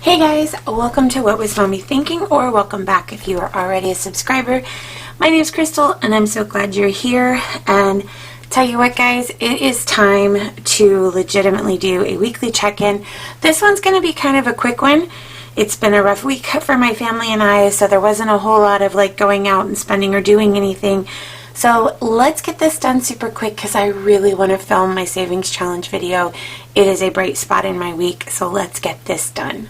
Hey guys, welcome to What Was Mommy Thinking, or welcome back if you are already a subscriber. My name is Crystal and I'm so glad you're here. And tell you what guys, it is time to legitimately do a weekly check-in. This one's going to be kind of a quick one. It's been a rough week for my family and I, so there wasn't a whole lot of like going out and spending or doing anything. So let's get this done super quick because I really want to film my savings challenge video. It is a bright spot in my week, so let's get this done.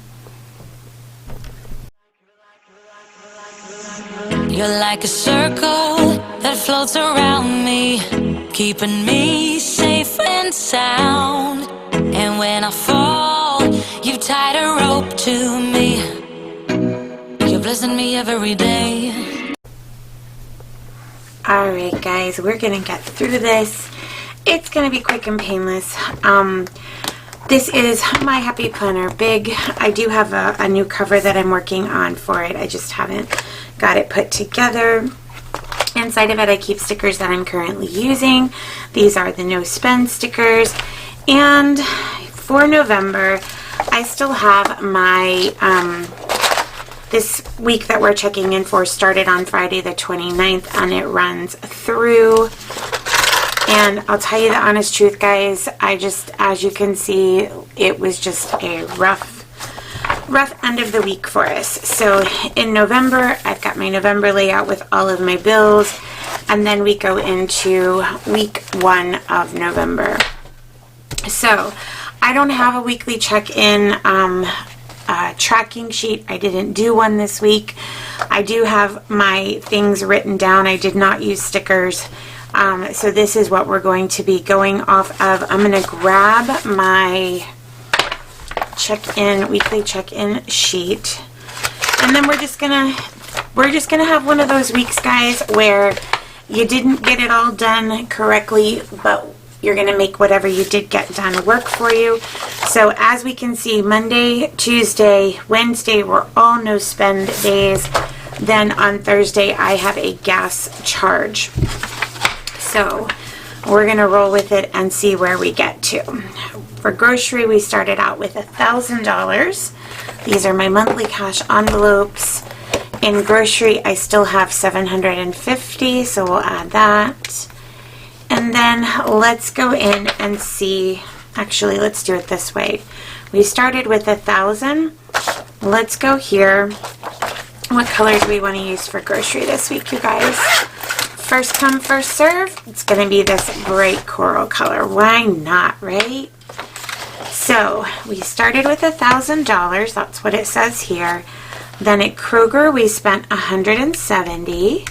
You're like a circle that floats around me, keeping me safe and sound. And when I fall, you tied a rope to me. You're blessing me every day. Alright guys, we're gonna get through this. It's gonna be quick and painless. This is my Happy Planner Big. I do have a new cover that I'm working on for it. I just haven't got it put together. Inside of it I keep stickers that I'm currently using. These are the no spend stickers. And for November I still have my this week that we're checking in for started on Friday the 29th and it runs through. And I'll tell you the honest truth guys, as you can see, it was just a rough end of the week for us. So in November, I've got my November layout with all of my bills, and then we go into week 1 of November. So I don't have a weekly check-in tracking sheet. I didn't do one this week. I do have my things written down. I did not use stickers. So this is what we're going to be going off of. I'm going to grab my weekly check-in sheet, and then we're just gonna have one of those weeks guys where you didn't get it all done correctly, but you're gonna make whatever you did get done work for you. So as we can see, Monday, Tuesday, Wednesday were all no spend days. Then on Thursday I have a gas charge. So we're gonna roll with it and see where we get to. For grocery, we started out with $1,000. These are my monthly cash envelopes. In grocery, I still have $750, so we'll add that. And then let's go in and see, actually let's do it this way. We started with $1,000. Let's go here. What colors we want to use for grocery this week, you guys? First come, first serve. It's going to be this bright coral color. Why not, right? So we started with $1,000. That's what it says here. Then at Kroger we spent $170.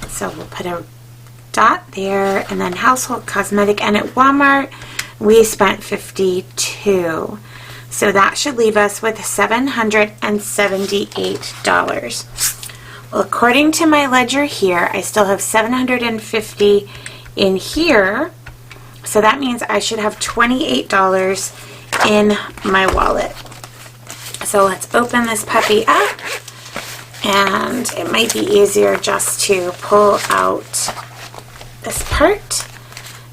So we'll put a dot there. And then household cosmetic. And at Walmart we spent $52. So that should leave us with $778. Well, according to my ledger here, I still have $750 in here. So that means I should have $28 in my wallet. So let's open this puppy up. And it might be easier just to pull out this part.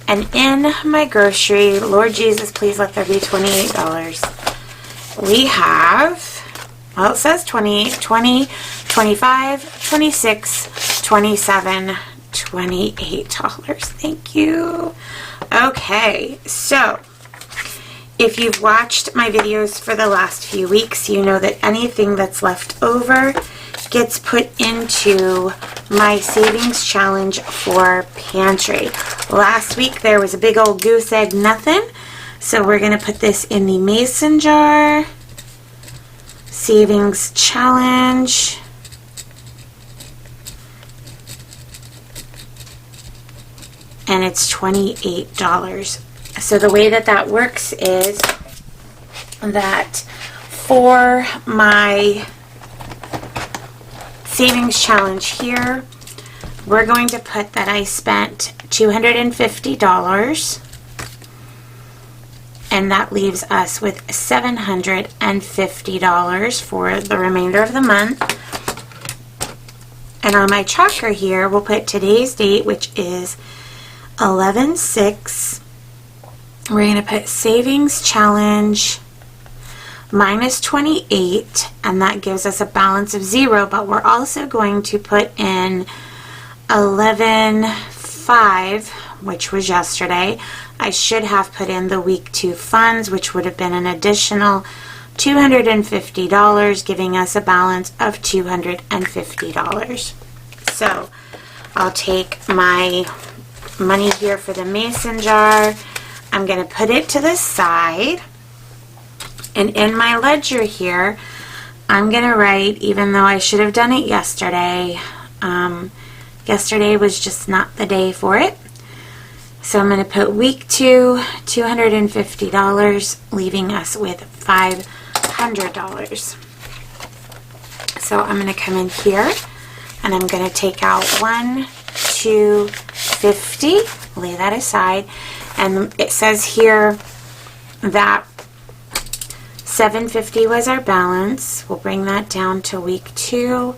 And in my grocery, Lord Jesus, please let there be $28. We have, well, it says 28, 20, 25, 26, 27, $28. Thank you. Okay, so if you've watched my videos for the last few weeks, you know that anything that's left over gets put into my savings challenge for pantry. Last week there was a big old goose egg nothing, so we're going to put this in the mason jar. Savings challenge. And it's $28. So the way that works is that for my savings challenge here, we're going to put that I spent $250, and that leaves us with $750 for the remainder of the month. And on my tracker here, we'll put today's date, which is 11/6. We're going to put savings challenge minus 28, and that gives us a balance of 0, but we're also going to put in 11.5, which was yesterday. I should have put in the week 2 funds, which would have been an additional $250, giving us a balance of $250. So I'll take my money here for the mason jar. I'm going to put it to the side. And in my ledger here, I'm going to write, even though I should have done it yesterday, yesterday was just not the day for it. So I'm going to put week 2, $250, leaving us with $500. So I'm going to come in here and I'm going to take out 1, 2, 50, lay that aside, and it says here that 750 was our balance. We'll bring that down to week 2,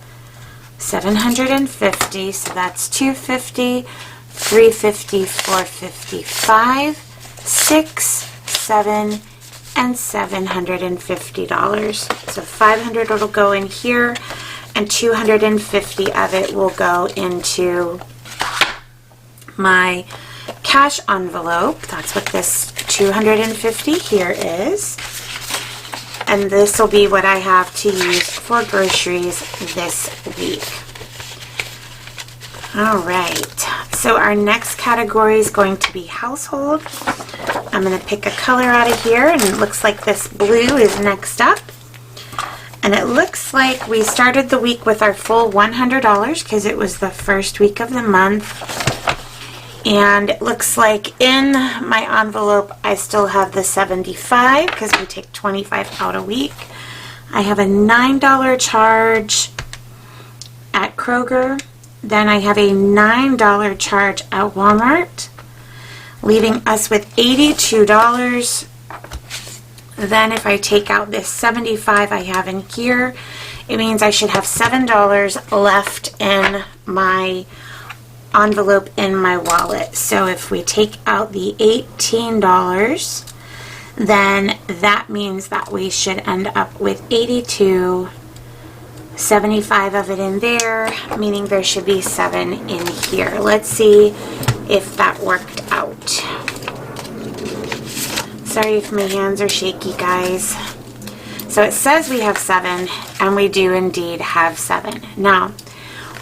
750, so that's 250, 350, 450, 5, 6, 7, and $750. So 500 will go in here, and 250 of it will go into my cash envelope. That's what this 250 here is. And this will be what I have to use for groceries this week. All right, so our next category is going to be household. I'm going to pick a color out of here, and it looks like this blue is next up. And it looks like we started the week with our full $100 because it was the first week of the month. And it looks like in my envelope I still have the 75 because we take 25 out a week. I have a $9 charge at Kroger. Then I have a $9 charge at Walmart, leaving us with $82. Then if I take out this 75 I have in here, it means I should have $7 left in my envelope in my wallet. So if we take out the $18, then that means that we should end up with 82, 75 of it in there, meaning there should be 7 in here. Let's see if that worked out. Sorry if my hands are shaky, guys. So it says we have 7, and we do indeed have 7. Now,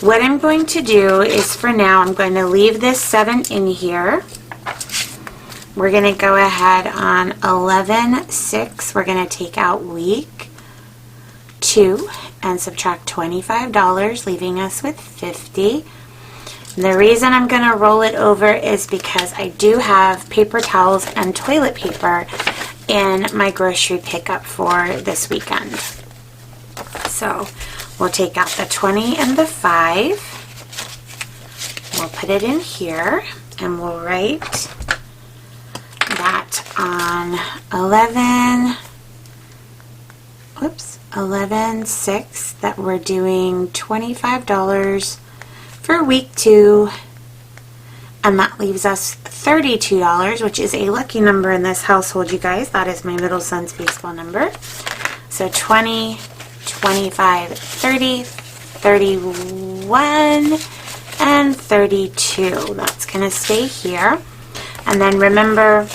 what I'm going to do is, for now, I'm going to leave this 7 in here. We're going to go ahead on 11/6. We're going to take out week 2 and subtract $25, leaving us with $50. The reason I'm going to roll it over is because I do have paper towels and toilet paper in my grocery pickup for this weekend. So we'll take out the 20 and the 5. We'll put it in here, and we'll write that on 11/6 that we're doing $25 for week 2, and that leaves us $32, which is a lucky number in this household, you guys. That is my middle son's baseball number. So 20, 25, 30, 31, and 32. That's going to stay here. And then remember,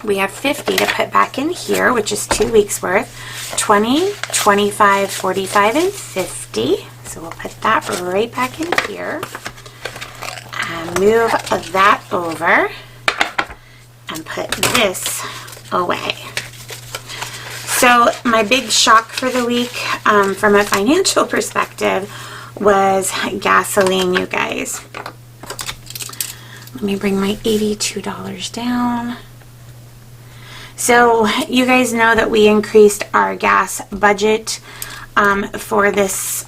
we have 50 to put back in here, which is 2 weeks worth. 20, 25, 45, and 50. So we'll put that right back in here. And move that over. And put this away. So my big shock for the week, from a financial perspective, was gasoline, you guys. Let me bring my $82 down. So you guys know that we increased our gas budget for this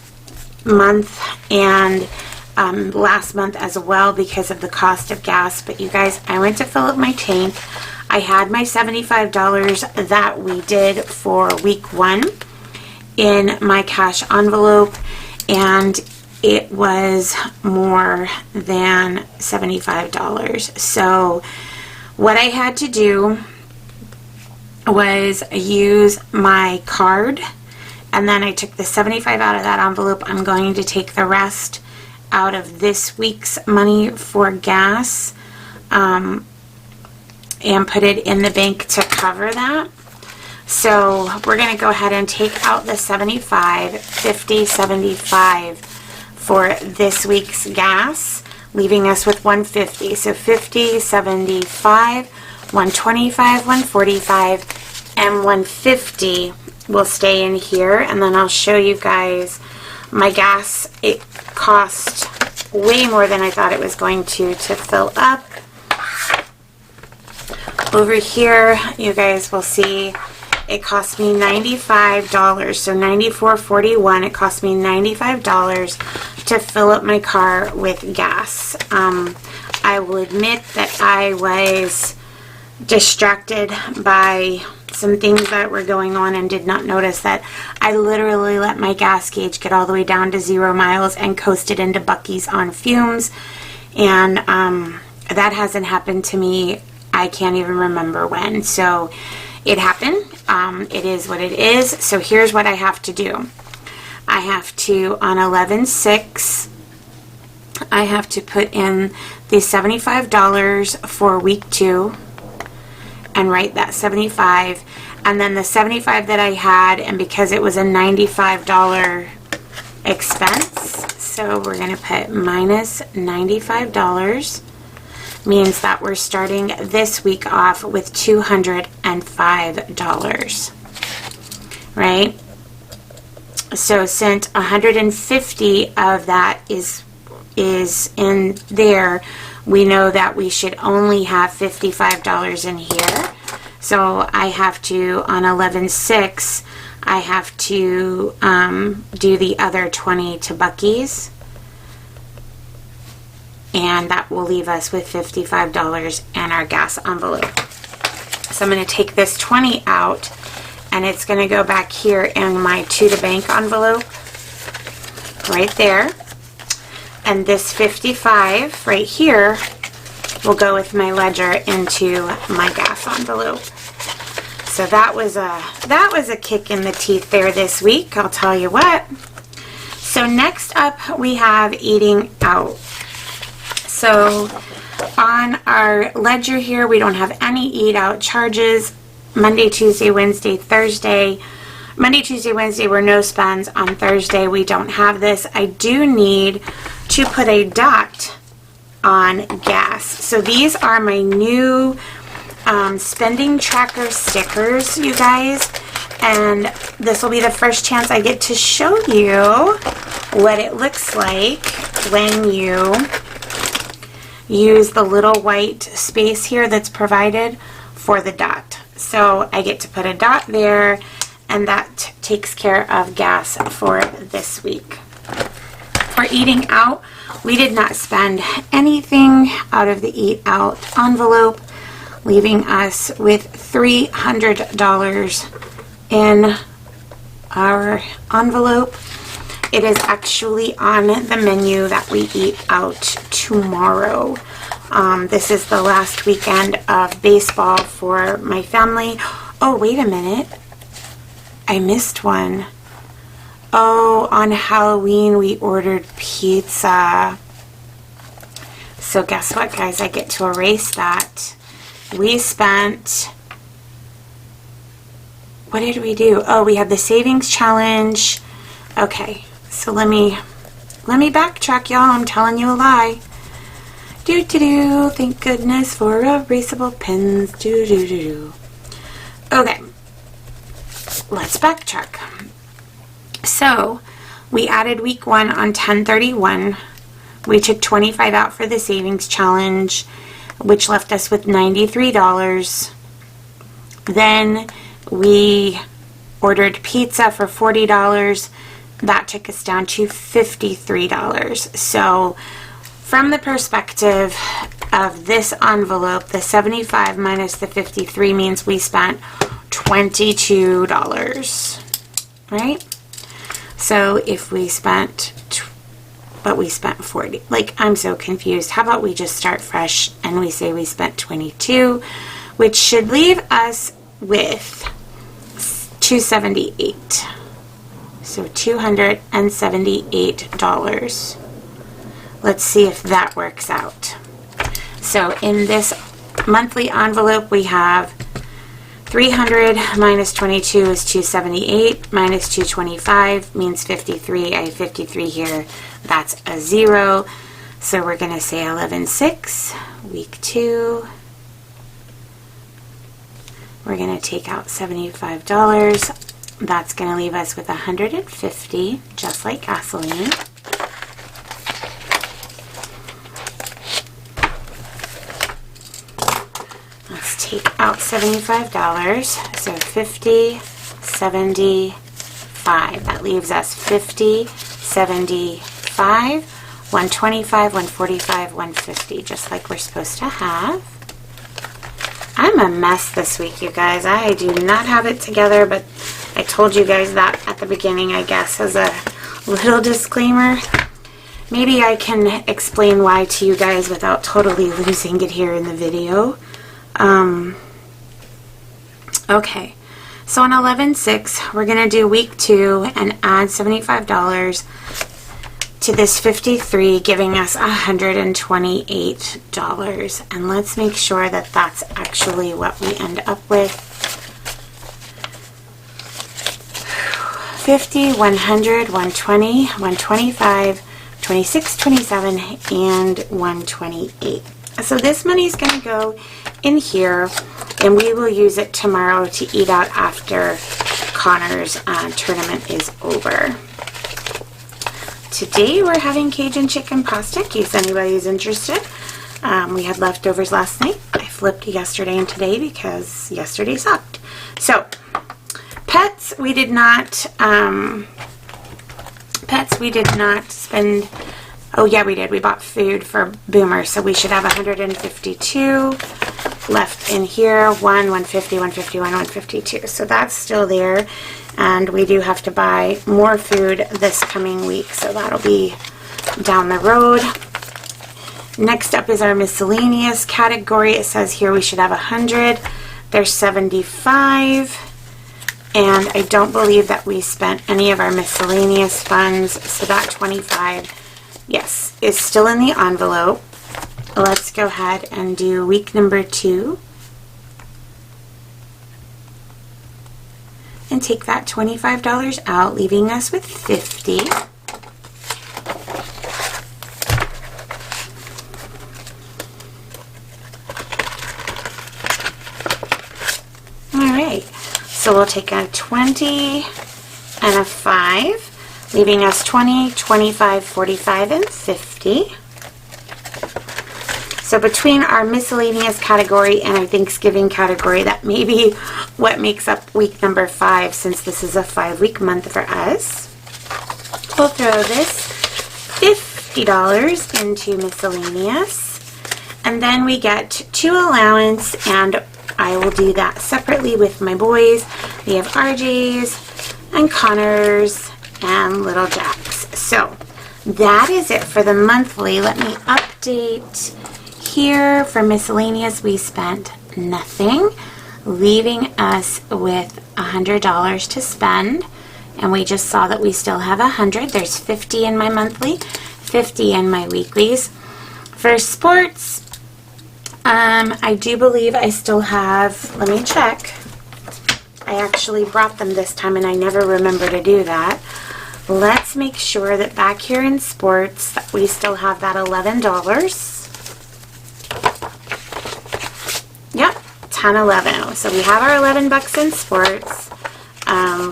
month and last month as well because of the cost of gas. But you guys, I went to fill up my tank. I had my $75 that we did for week 1 in my cash envelope, and it was more than $75. So what I had to do was use my card, and then I took the $75 out of that envelope. I'm going to take the rest out of this week's money for gas and put it in the bank to cover that. So we're going to go ahead and take out the 75, 50, 75 for this week's gas, leaving us with 150. So 50, 75, 125, 145, and 150 will stay in here. And then I'll show you guys my gas. It cost way more than I thought it was going to fill up. Over here, you guys will see it cost me $95, so $94.41. It cost me $95 to fill up my car with gas. I will admit that I was distracted by some things that were going on and did not notice that I literally let my gas gauge get all the way down to 0 miles and coasted into Buc-ee's on fumes. And that hasn't happened to me, I can't even remember when. So it happened. It is what it is. So here's what I have to do. I have to, on 11/6, I have to put in the $75 for week 2 and write that 75, and then the 75 that I had, and because it was a $95 expense, so we're going to put minus $95, means that we're starting this week off with $205, right? So since 150 of that is in there, we know that we should only have $55 in here. So I have to, on 11/6, I have to do the other 20 to Buc-ee's, and that will leave us with $55 in our gas envelope. So I'm going to take this 20 out, and it's going to go back here in my to the bank envelope right there. And this 55 right here will go with my ledger into my gas envelope. So that was a kick in the teeth there this week, I'll tell you what. So next up we have eating out. So on our ledger here, we don't have any eat out charges. Monday, Tuesday, Wednesday, Thursday. Monday, Tuesday, Wednesday were no spends. On Thursday, we don't have this. I do need to put a dot on gas. So these are my new spending tracker stickers, you guys. And this will be the first chance I get to show you what it looks like when you use the little white space here that's provided for the dot. So I get to put a dot there, and that takes care of gas for this week. For eating out, we did not spend anything out of the eat out envelope, leaving us with $300 in our envelope. It is actually on the menu that we eat out tomorrow. This is the last weekend of baseball for my family. Oh, wait a minute. I missed one. Oh, on Halloween we ordered pizza. So guess what, guys? I get to erase that. We spent... What did we do? Oh, we had the savings challenge. Okay, so let me backtrack, y'all. I'm telling you a lie. Do. Thank goodness for erasable pens. Do. Okay, let's backtrack. So we added week 1 on 10/31. We took 25 out for the savings challenge, which left us with $93. Then we ordered pizza for $40. That took us down to $53. So from the perspective of this envelope, the 75 minus the 53 means we spent $22, right? So if we spent, but we spent 40, like, I'm so confused. How about we just start fresh and we say we spent 22, which should leave us with $278. So $278. Let's see if that works out. So in this monthly envelope, we have 300 minus 22 is 278, minus 225 means 53. I have 53 here. That's a 0. So we're going to say 11/6, week 2. We're going to take out $75. That's going to leave us with $150, just like gasoline. Let's take out $75. So 50, 75. That leaves us 50, 75, 125, 145, 150, just like we're supposed to have. I'm a mess this week, you guys. I do not have it together, but I told you guys that at the beginning, I guess, as a little disclaimer. Maybe I can explain why to you guys without totally losing it here in the video. Okay, so on 11/6, we're going to do week 2 and add $75 to this 53, giving us $128. And let's make sure that that's actually what we end up with. 50, 100, 120, 125, 26, 27, and 128. So this money is going to go in here, and we will use it tomorrow to eat out after Connor's tournament is over. Today we're having Cajun chicken pasta, in case anybody's interested. We had leftovers last night. I flipped yesterday and today because yesterday sucked. So, pets, we did not spend, oh yeah, we did. We bought food for Boomer, so we should have 152 left in here. 150, 151, 152. So that's still there. And we do have to buy more food this coming week, so that'll be down the road. Next up is our miscellaneous category. It says here we should have 100. There's 75. And I don't believe that we spent any of our miscellaneous funds, so that 25, yes, is still in the envelope. Let's go ahead and do week number 2. And take that $25 out, leaving us with 50. Alright, so we'll take a 20 and a 5, leaving us 20, 25, 45, and 50. So between our miscellaneous category and our Thanksgiving category, that may be what makes up week number 5, since this is a 5-week month for us. We'll throw this $50 into miscellaneous, and then we get 2 allowance, and I will do that separately with my boys. We have RJ's and Connor's and Little Jack's. So that is it for the monthly. Let me update. Here for miscellaneous, we spent nothing, leaving us with $100 to spend, and we just saw that we still have 100. There's 50 in my monthly, 50 in my weeklies. For sports, I do believe I still have, let me check. I actually brought them this time and I never remember to do that. Let's make sure that back here in sports that we still have that $11. Yep, 10, 11. So we have our 11 bucks in sports.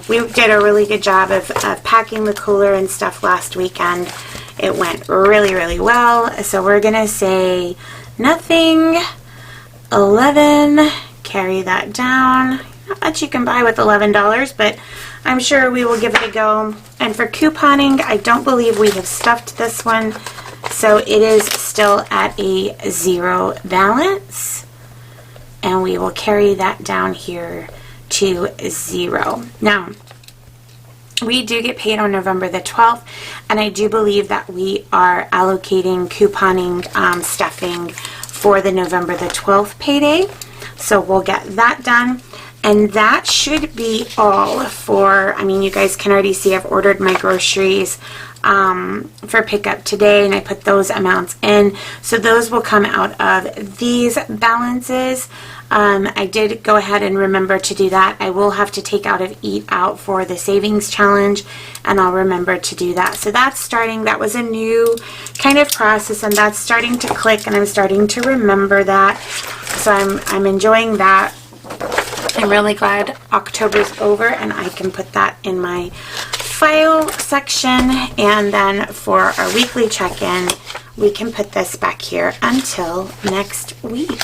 We did a really good job of packing the cooler and stuff last weekend. It went really, really well. So we're going to say nothing, 11, carry that down. Not much you can buy with $11, but I'm sure we will give it a go. And for couponing, I don't believe we have stuffed this one. So it is still at a 0 balance. And we will carry that down here to 0. Now, we do get paid on November the 12th, and I do believe that we are allocating couponing stuffing for the November the 12th payday. So we'll get that done. And that should be all for, I mean, you guys can already see I've ordered my groceries for pickup today, and I put those amounts in. So those will come out of these balances. I did go ahead and remember to do that. I will have to take out of Eat Out for the savings challenge, and I'll remember to do that. So that's starting. That was a new kind of process, and that's starting to click, and I'm starting to remember that. So I'm enjoying that. I'm really glad October's over and I can put that in my file section. And then for our weekly check-in, we can put this back here until next week.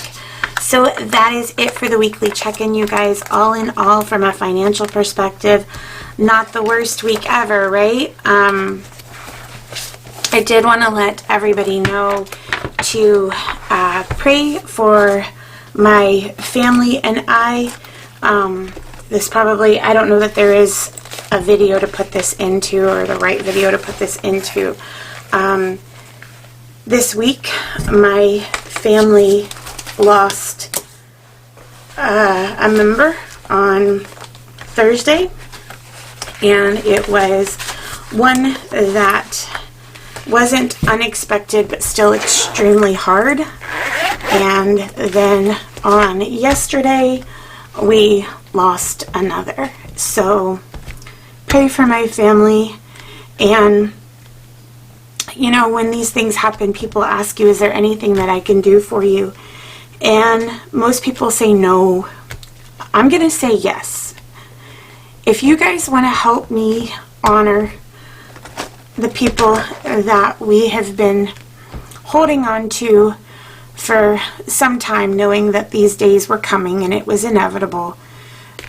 So that is it for the weekly check-in, you guys. All in all, from a financial perspective, not the worst week ever, right? I did want to let everybody know to pray for my family and I. This probably, I don't know that there is a video to put this into, or the right video to put this into. This week, my family lost a member on Thursday, and it was one that wasn't unexpected but still extremely hard. And then on yesterday we lost another. So pray for my family. And you know, when these things happen, people ask you, is there anything that I can do for you? And most people say no. I'm going to say yes. If you guys want to help me honor the people that we have been holding on to for some time, knowing that these days were coming and it was inevitable,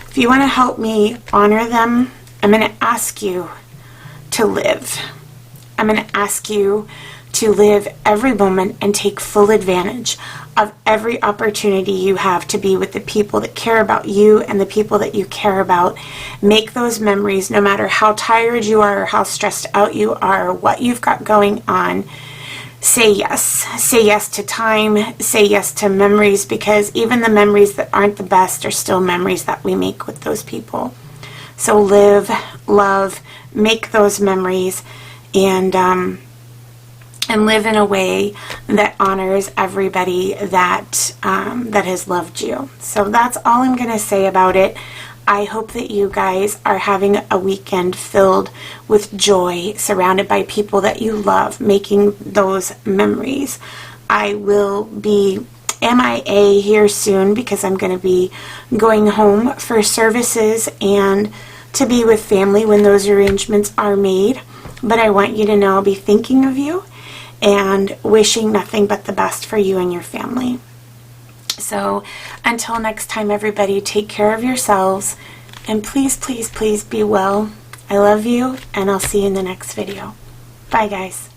if you want to help me honor them, I'm going to ask you to live. I'm going to ask you to live every moment and take full advantage of every opportunity you have to be with the people that care about you and the people that you care about. Make those memories, no matter how tired you are or how stressed out you are or what you've got going on. Say yes. Say yes to time. Say yes to memories, because even the memories that aren't the best are still memories that we make with those people. So live, love, make those memories, and live in a way that honors everybody that that has loved you. So that's all I'm going to say about it. I hope that you guys are having a weekend filled with joy, surrounded by people that you love, making those memories. I will be MIA here soon because I'm going to be going home for services and to be with family when those arrangements are made. But I want you to know I'll be thinking of you and wishing nothing but the best for you and your family. So until next time, everybody, take care of yourselves, and please, please, please be well. I love you, and I'll see you in the next video. Bye, guys.